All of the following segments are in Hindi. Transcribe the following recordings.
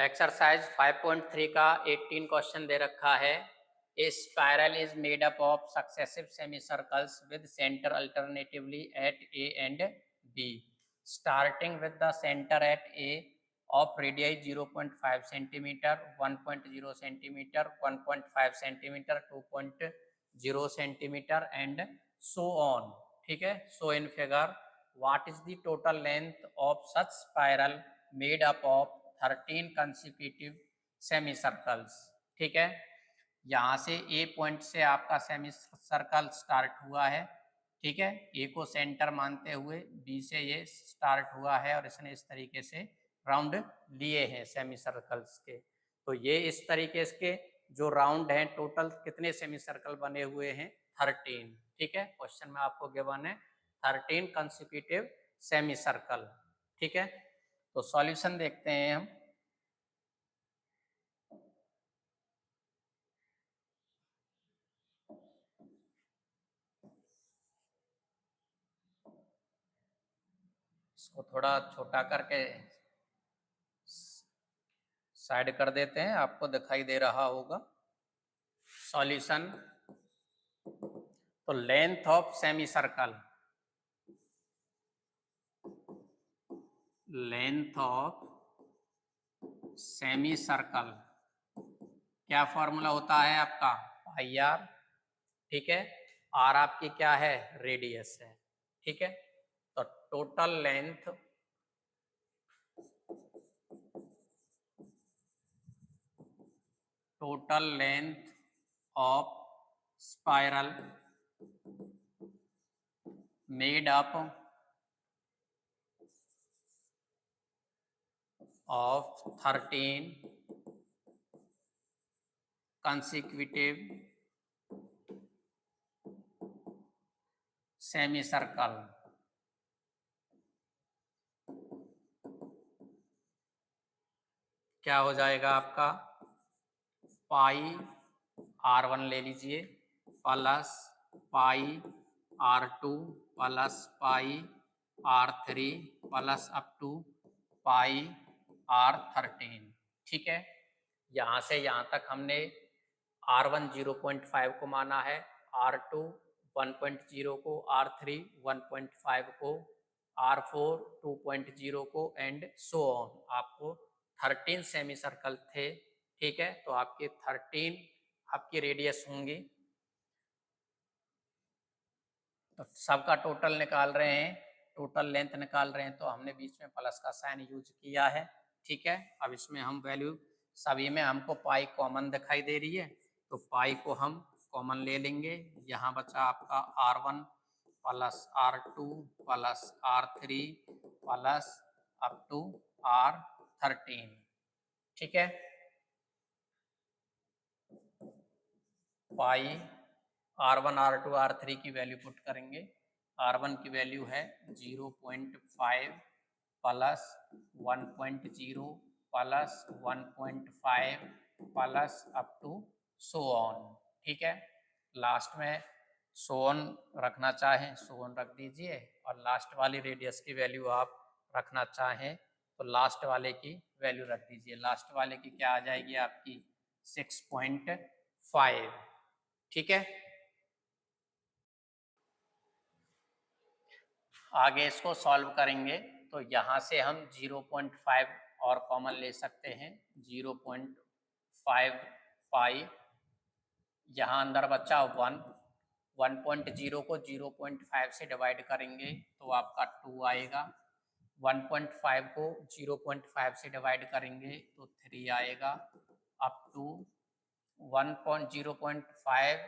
एक्सरसाइज 5.3 का 18 क्वेश्चन दे रखा है। A spiral is made up of successive semi circles with centre alternatively at A and B starting with the centre at A of radii 0.5 centimetre 1.0 centimetre 1.5 centimetre 2.0 centimetre and so on. ठीक है, so in figure what is the total length of such spiral made up of 13 consecutive semi circles. ठीक है, यहाँ से ए पॉइंट से आपका सेमी सर्कल स्टार्ट हुआ है। ठीक है, ए को सेंटर मानते हुए बी से ये स्टार्ट हुआ है और इसने इस तरीके से राउंड लिए हैं सेमी सर्कल्स के। तो ये इस तरीके के जो राउंड हैं, टोटल कितने सेमी सर्कल बने हुए हैं? 13। ठीक है, क्वेश्चन में आपको गिवन है 13 कंसिक्यूटिव सेमी सर्कल। ठीक है, तो सॉल्यूशन देखते हैं हम। इसको थोड़ा छोटा करके साइड कर देते हैं, आपको दिखाई दे रहा होगा सॉल्यूशन। तो length of semi circle, length of semi circle क्या फॉर्मूला होता है आपका? पाई आर। ठीक है, आर आपकी क्या है? रेडियस है। ठीक है, तो total length of spiral made up of 13 consecutive semicircle क्या हो जाएगा आपका? पाई R1 ले लीजिए plus pi R2 plus pi R3 plus up to pi R13। ठीक है, यहाँ से यहाँ तक हमने R1 0.5 को माना है, R2 1.0 को, R3 1.5 को, R4 2.0 को एंड सो ऑन। आपको 13 सेमी सर्कल थे। ठीक है, तो आपके 13 आपकी रेडियस होंगी। तो सबका टोटल निकाल रहे हैं, टोटल लेंथ निकाल रहे हैं, तो हमने बीच में प्लस का साइन यूज किया है। ठीक है, अब इसमें हम वैल्यू सभी में हमको पाई कॉमन दिखाई दे रही है, तो पाई को हम कॉमन ले लेंगे। यहाँ बचा आपका R1 plus R2 plus R3 plus up to R13। ठीक है, पाई R1 R2 R3 की वैल्यू पुट करेंगे। R1 की वैल्यू है 0.5 plus 1.0 plus 1.5 plus up to so on. ठीक है, लास्ट में सो ऑन रखना चाहें सो ऑन रख दीजिए, और लास्ट वाली रेडियस की वैल्यू आप रखना चाहें तो लास्ट वाले की वैल्यू रख दीजिए। लास्ट वाले की क्या आ जाएगी आपकी? 6.5। ठीक है, आगे इसको सॉल्व करेंगे तो यहाँ से हम 0.5 और कॉमन ले सकते हैं। 0.5 पाई, यहाँ अंदर बचा 1, 1.0 को 0.5 से डिवाइड करेंगे तो आपका 2 आएगा। 1.5 को 0.5 से डिवाइड करेंगे तो 3 आएगा। अप टू 1.0.5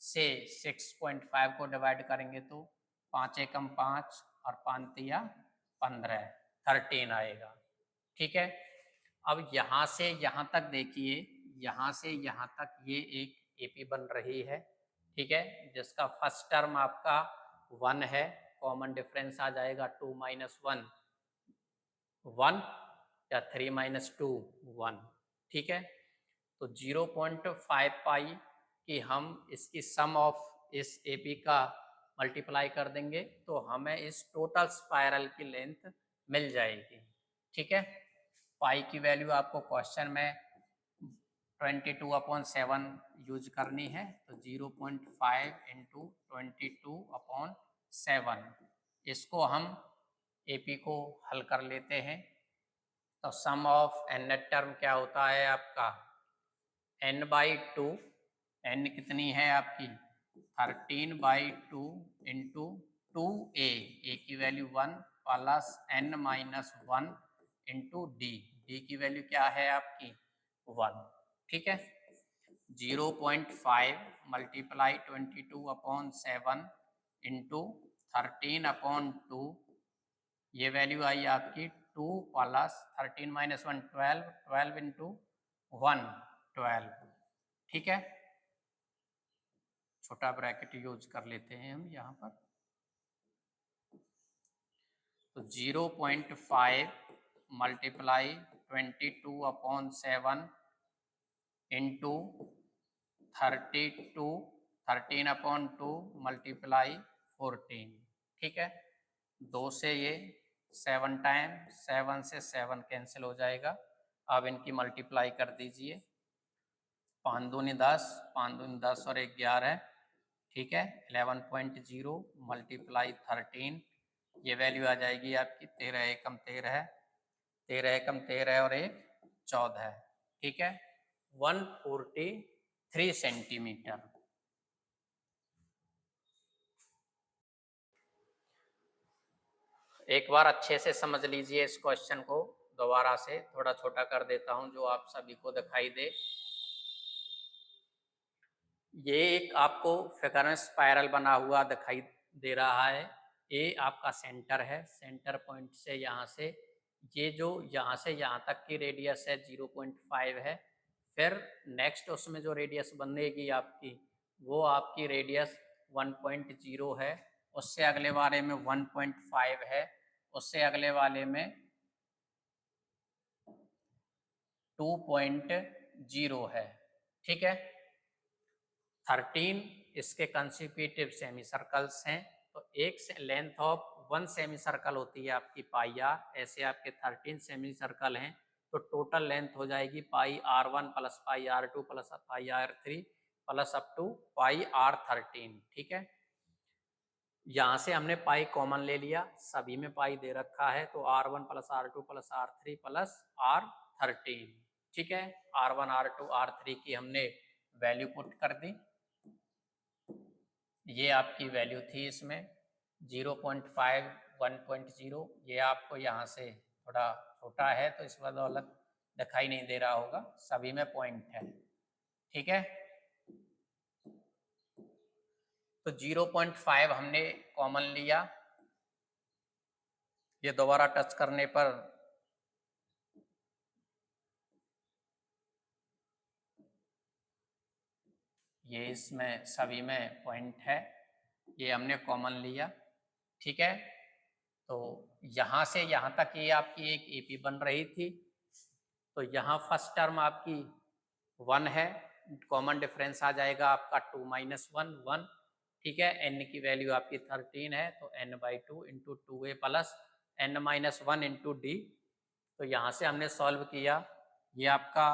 से 6.5 को डिवाइड करेंगे तो 5 एकम 5 और 5 तिया 15, 13 आएगा। ठीक है, अब यहाँ से यहाँ तक देखिए, यहाँ से यहाँ तक ये एक एपी बन रही है। ठीक है, जिसका फर्स्ट टर्म आपका 1 है, कॉमन डिफरेंस आ जाएगा 2 माइनस 1 1 या 3 माइनस 2 1। ठीक है, तो 0.5 पाई कि हम इसकी सम ऑफ इस एपी का मल्टीप्लाई कर देंगे तो हमें इस टोटल स्पाइरल की लेंथ मिल जाएगी। ठीक है, पाई की वैल्यू आपको क्वेश्चन में 22/7 यूज करनी है, तो 0.5 इंटू 22/7 इसको हम एपी को हल कर लेते हैं। तो सम ऑफ एन टर्म क्या होता है आपका n/2, n कितनी है आपकी 13/2 इंटू 2a, a की value 1 plus n-1 into D, D की वैल्यू क्या है आपकी 1। ठीक है, 0.5 मल्टीप्लाई 22/7 इंटू 13/2, ये वैल्यू आई आपकी 2 प्लस 13-1 12, 12 इंटू 1 12। ठीक है, छोटा ब्रैकेट यूज कर लेते हैं हम यहाँ पर। तो 0.5 मल्टीप्लाई 22/7 इंटू 13/2 मल्टीप्लाई 14। ठीक है, 2 से ये 7 टाइम, 7 से 7 कैंसिल हो जाएगा। अब इनकी मल्टीप्लाई कर दीजिए, 5 दूनी 10, 5 दूनी 10 और 1 11। ठीक है, 11.0 मल्टीप्लाई 13, ये वैल्यू आ जाएगी आपकी 13 एकम 13 है, 13 एकम 13 और 1 14। ठीक है, 143 सेंटीमीटर। एक बार अच्छे से समझ लीजिए इस क्वेश्चन को, दोबारा से थोड़ा छोटा कर देता हूं जो आप सभी को दिखाई दे। ये एक आपको फिगर में स्पाइरल बना हुआ दिखाई दे रहा है। ए आपका सेंटर है, सेंटर पॉइंट से यहाँ से ये जो यहाँ से यहाँ तक की रेडियस है 0.5 है। फिर नेक्स्ट उसमें जो रेडियस बनेगी आपकी, वो आपकी रेडियस 1.0 है। उससे अगले वाले में 1.5 है, उससे अगले वाले में 2.0 है। ठीक है, 13 इसके कंसिक्यूटिव सेमी सर्कल्स हैं। तो एक से लेंथ ऑफ 1 सेमी सर्कल होती है आपकी पाई आर, ऐसे आपके 13 सेमी सर्कल हैं। तो टोटल लेंथ हो जाएगी pi r1 plus pi r2 plus pi r3 plus up to pi r13। ठीक है, यहाँ से हमने पाई कॉमन ले लिया, सभी में पाई दे रखा है, तो r1 plus r2 plus r3 plus r13। ठीक है, r1 r2 r3 की हमने वैल्यू पुट कर दी। ये आपकी वैल्यू थी इसमें 0.5 1.0। ये आपको यहाँ से थोड़ा छोटा है तो इस बदौलत दिखाई नहीं दे रहा होगा, सभी में पॉइंट है। ठीक है, तो 0.5 हमने कॉमन लिया, ये दोबारा टच करने पर ये इसमें सभी में पॉइंट है, ये हमने कॉमन लिया। ठीक है, तो यहाँ से यहाँ तक ये आपकी एक एपी बन रही थी। तो यहाँ फर्स्ट टर्म आपकी 1 है, कॉमन डिफरेंस आ जाएगा आपका 2 - 1 1। ठीक है, n की वैल्यू आपकी 13 है, तो n/2 into 2a plus n-1 into D. तो यहाँ से हमने सॉल्व किया, ये आपका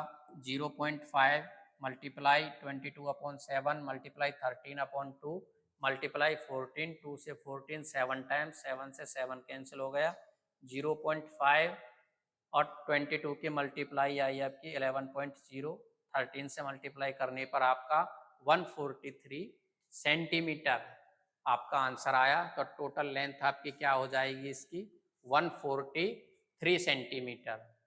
0.5 मल्टीप्लाई 22/7 मल्टीप्लाई 13/2 मल्टीप्लाई 14, 2 से 14 7 टाइम, 7 से 7 कैंसिल हो गया, 0.5 और 22 की मल्टीप्लाई आई आपकी 11.0, 13 से मल्टीप्लाई करने पर आपका 143 सेंटीमीटर आपका आंसर आया। तो टोटल लेंथ आपकी क्या हो जाएगी इसकी 143 सेंटीमीटर।